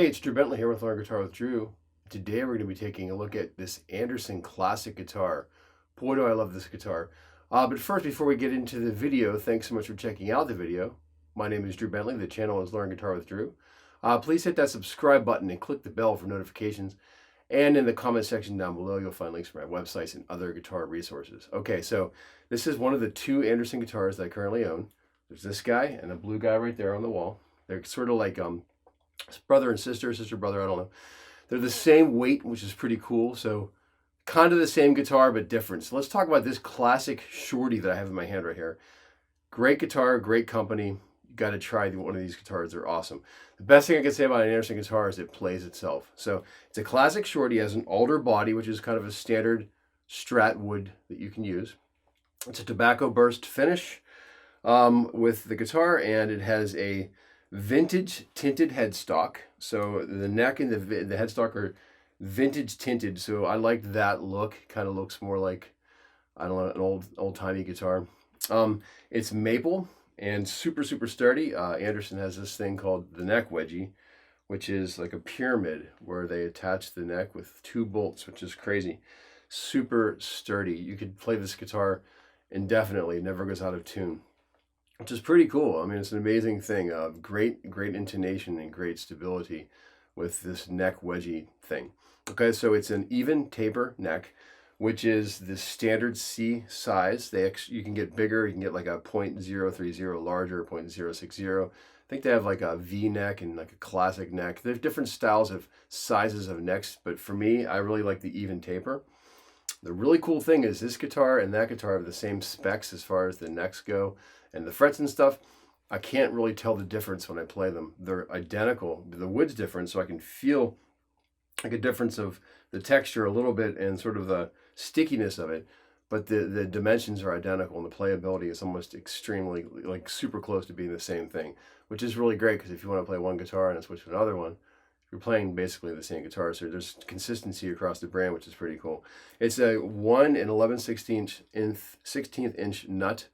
Hey, it's Drew Bentley here with Learn Guitar with Drew. Today we're going to be taking a look at this Anderson classic guitar. Boy, do I love this guitar. But first, before we get into the video, thanks so much for checking out the video. My name is Drew Bentley. The channel is Learn Guitar with Drew. Please hit that subscribe button and click the bell for notifications. And in the comment section down below, you'll find links for my websites and other guitar resources. Okay, so this is one of the two Anderson guitars that I currently own. There's this guy and a blue guy right there on the wall. They're sort of like brother and sister, brother, I don't know. They're the same weight, which is pretty cool. So kind of the same guitar, but different. So let's talk about this classic Shorty that I have in my hand right here. Great guitar, great company. You got to try one of these guitars. They're awesome. The best thing I can say about an Anderson guitar is it plays itself. So it's a classic Shorty. It has an alder body, which is kind of a standard Strat wood that you can use. It's a tobacco burst finish with the guitar, and it has a vintage tinted headstock. So the neck and the headstock are vintage tinted. So I like that look. Kind of looks more like, I don't know, an old-timey guitar. It's maple and super sturdy. Anderson has this thing called the neck wedgie, which is like a pyramid where they attach the neck with two bolts, which is crazy. Super sturdy. You could play this guitar indefinitely. It never goes out of tune, which is pretty cool. I mean, it's an amazing thing. Great intonation and great stability with this neck wedgie thing. Okay, so it's an even taper neck, which is the standard C size. You can get bigger. You can get like a .030 larger, .060. I think they have like a V neck and like a classic neck. There's different styles of sizes of necks, but for me, I really like the even taper. The really cool thing is this guitar and that guitar have the same specs as far as the necks go and the frets and stuff. I can't really tell the difference when I play them. They're identical. The wood's different, so I can feel like a difference of the texture a little bit and sort of the stickiness of it, but the dimensions are identical and the playability is almost extremely, like super close to being the same thing, which is really great because if you want to play one guitar and switch to another one, you're playing basically the same guitar. So there's consistency across the brand, which is pretty cool. It's a 1 11/16 inch nut.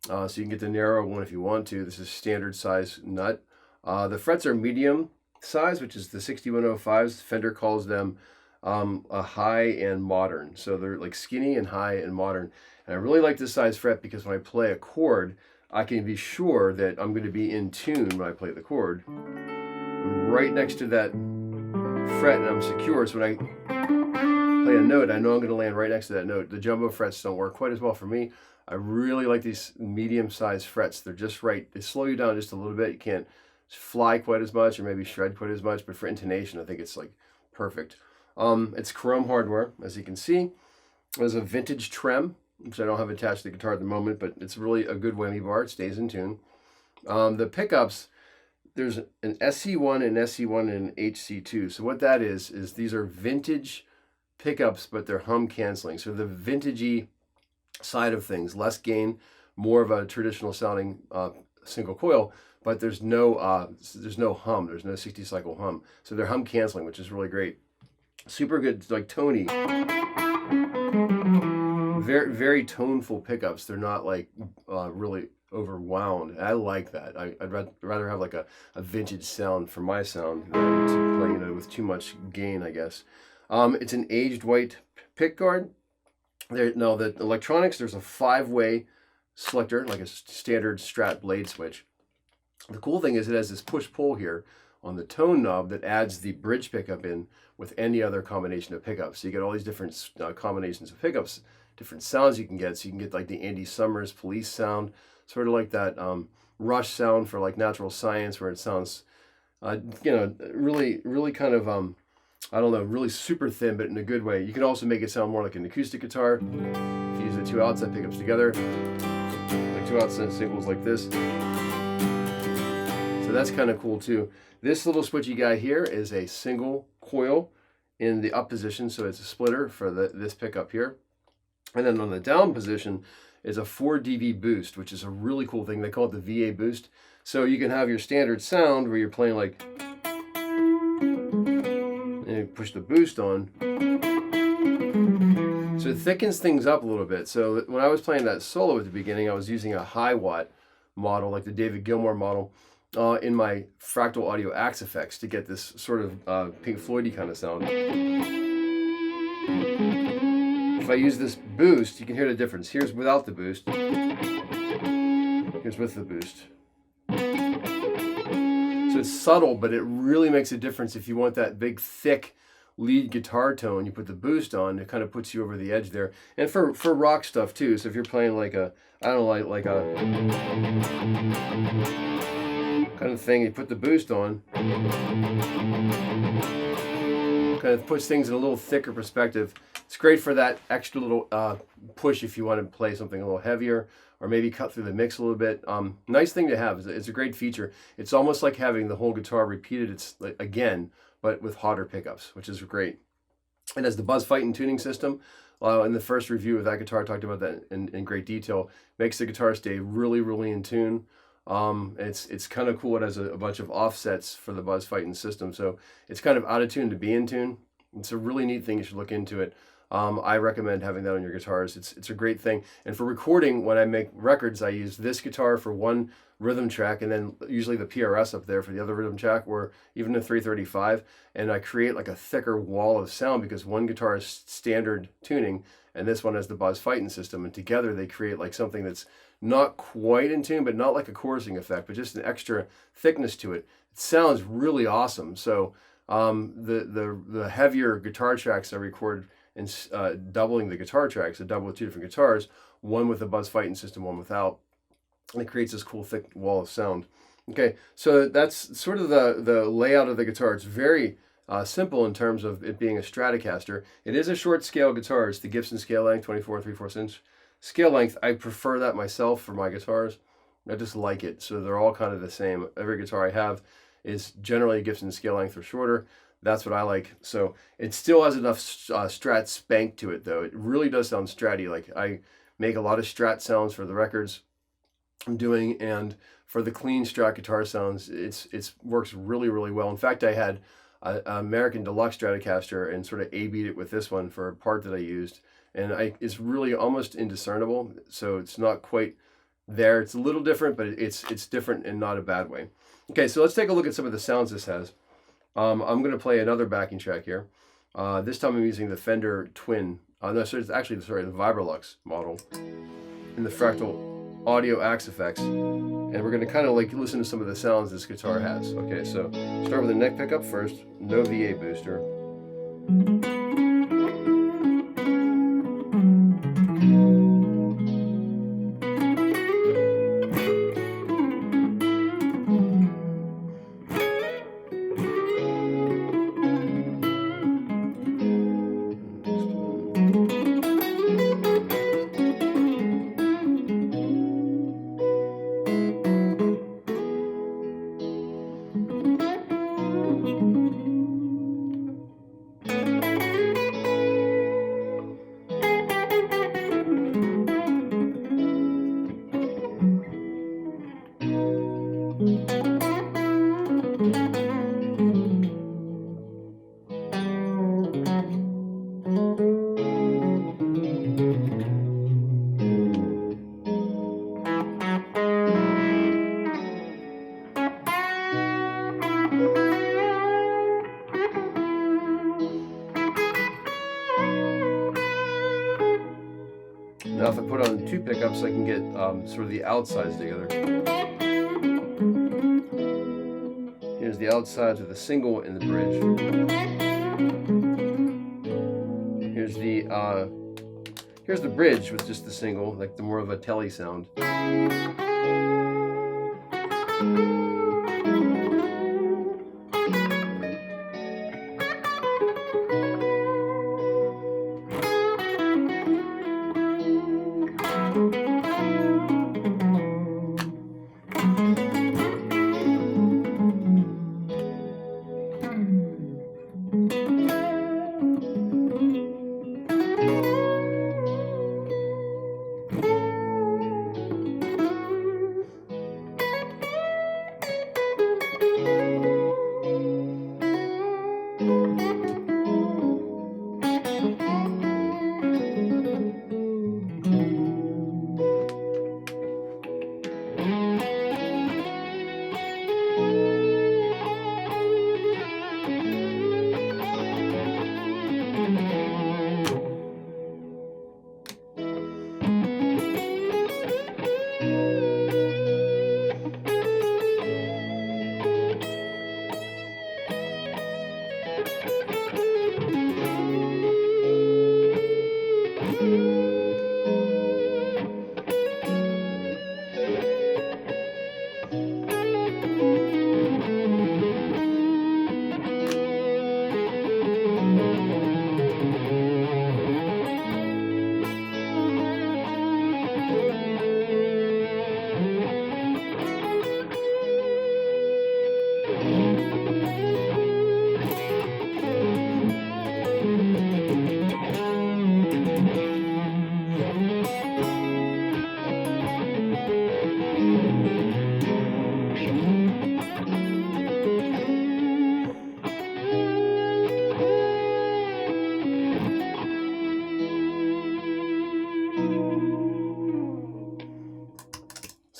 So you can get the narrow one if you want to. This is standard size nut. The frets are medium size, which is the 6105s. Fender calls them a high and modern. So they're like skinny and high and modern. And I really like this size fret because when I play a chord, I can be sure that I'm going to be in tune when I play the chord. I'm right next to that fret and I'm secure. So when I play a note, I know I'm going to land right next to that note. The jumbo frets don't work quite as well for me. I really like these medium-sized frets. They're just right. They slow you down just a little bit. You can't fly quite as much or maybe shred quite as much, but for intonation, I think it's like perfect. It's chrome hardware, as you can see. There's a vintage trem, which I don't have attached to the guitar at the moment, but it's really a good whammy bar. It stays in tune. The pickups, there's an SC1 and SC1 and HC2. So what that is these are vintage pickups, but they're hum canceling. So the vintagey side of things, less gain, more of a traditional sounding single coil, but there's no hum, there's no 60 cycle hum. So they're hum canceling, which is really great. Super good, like tony. Very toneful pickups. They're not like really overwound. I like that. I'd rather have like a vintage sound for my sound than to play with too much gain, I guess. It's an aged white pick guard. The electronics, there's a 5-way selector, like a standard Strat blade switch. The cool thing is it has this push-pull here on the tone knob that adds the bridge pickup in with any other combination of pickups. So you get all these different combinations of pickups, different sounds you can get. So you can get like the Andy Summers Police sound, sort of like that Rush sound for like Natural Science, where it sounds, really kind of, I don't know, really super thin, but in a good way. You can also make it sound more like an acoustic guitar. If you use the two outside pickups together, like two outside singles like this. So that's kind of cool too. This little switchy guy here is a single coil in the up position, so it's a splitter for this pickup here. And then on the down position is a 4 dB boost, which is a really cool thing. They call it the VA boost. So you can have your standard sound where you're playing like, and you push the boost on. So it thickens things up a little bit. So when I was playing that solo at the beginning, I was using a HiWatt model, like the David Gilmour model. in my Fractal Audio Axe FX to get this sort of Pink Floyd-y kind of sound. If I use this boost, you can hear the difference. Here's without the boost. Here's with the boost. So it's subtle, but it really makes a difference. If you want that big, thick lead guitar tone, you put the boost on, it kind of puts you over the edge there. And for rock stuff too. So if you're playing like a, I don't know, like a kind of thing, you put the boost on, kind of puts things in a little thicker perspective. It's great for that extra little push if you want to play something a little heavier, or maybe cut through the mix a little bit. Nice thing to have. It's a great feature. It's almost like having the whole guitar repeated again, but with hotter pickups, which is great. And as the Buzz Fightin' tuning system, in the first review of that guitar, I talked about that in great detail, makes the guitar stay really, really in tune. It's kind of cool. It has a bunch of offsets for the Buzz Fightin' system, so it's kind of out of tune to be in tune. It's a really neat thing. You should look into it. I recommend having that on your guitars. It's a great thing. And for recording, when I make records, I use this guitar for one rhythm track, and then usually the PRS up there for the other rhythm track, or even the 335. And I create like a thicker wall of sound because one guitar is standard tuning, and this one has the Buzz Fightin' system. And together they create like something that's not quite in tune, but not like a chorusing effect, but just an extra thickness to it. It sounds really awesome. So the heavier guitar tracks I record, and doubling the guitar tracks, so double with two different guitars, one with a Buzz Fightin' system, one without, and it creates this cool thick wall of sound. Okay, so that's sort of the layout of the guitar. It's very simple in terms of it being a Stratocaster. It is a short scale guitar. It's the Gibson scale length, 24 3/4 inch scale length. I prefer that myself for my guitars. I just like it. So they're all kind of the same. Every guitar I have is generally Gibson scale length or shorter. That's what I like. So it still has enough Strat spank to it, though. It really does sound Stratty. Like, I make a lot of Strat sounds for the records I'm doing, and for the clean Strat guitar sounds, it works really, really well. In fact, I had an American Deluxe Stratocaster and sort of A-B'd it with this one for a part that I used, and it's really almost indiscernible. So it's not quite there. It's a little different, but it's different in not a bad way. Okay, so let's take a look at some of the sounds this has. I'm going to play another backing track here. This time I'm using the Fender Twin. No, sorry, it's actually the VibroLux model in the Fractal Audio Axe FX. And we're going to kind of like listen to some of the sounds this guitar has. Okay, so start with the neck pickup first. No VA booster. Now if I put on two pickups, I can get sort of the outsides together. Here's the outsides of the single and the bridge. Here's the bridge with just the single, like the more of a telly sound.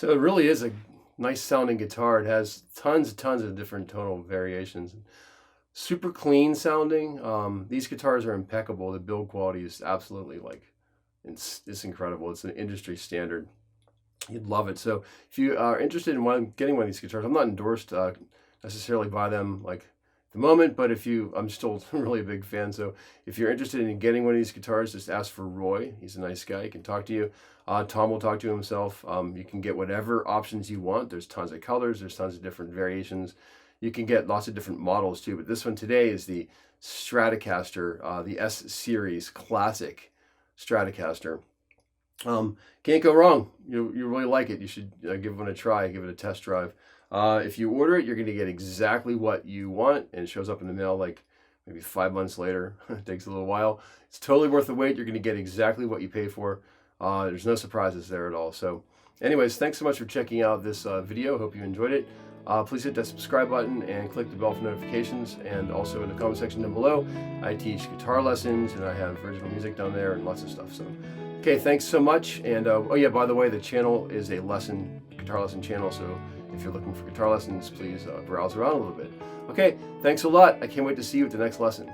So it really is a nice sounding guitar. It has tons of different tonal variations. Super clean sounding. These guitars are impeccable. The build quality is absolutely it's incredible. It's an industry standard. You'd love it. So if you are interested in getting one of these guitars, I'm not endorsed necessarily by them like at the moment, but I'm still really a big fan. So if you're interested in getting one of these guitars, just ask for Roy. He's a nice guy. He can talk to you. Tom will talk to you himself. You can get whatever options you want. There's tons of colors. There's tons of different variations. You can get lots of different models too. But this one today is the Stratocaster, the S Series Classic Stratocaster. Can't go wrong. You really like it. You should give one a try, give it a test drive. If you order it, you're going to get exactly what you want, and it shows up in the mail like maybe 5 months later. It takes a little while. It's totally worth the wait. You're going to get exactly what you pay for. There's no surprises there at all. So anyways, thanks so much for checking out this video. Hope you enjoyed it. Please hit that subscribe button and click the bell for notifications. And also in the comment section down below, I teach guitar lessons and I have original music down there and lots of stuff. So, okay, thanks so much. And oh yeah, by the way, the channel is a guitar lesson channel. So if you're looking for guitar lessons, please browse around a little bit. Okay, thanks a lot. I can't wait to see you at the next lesson.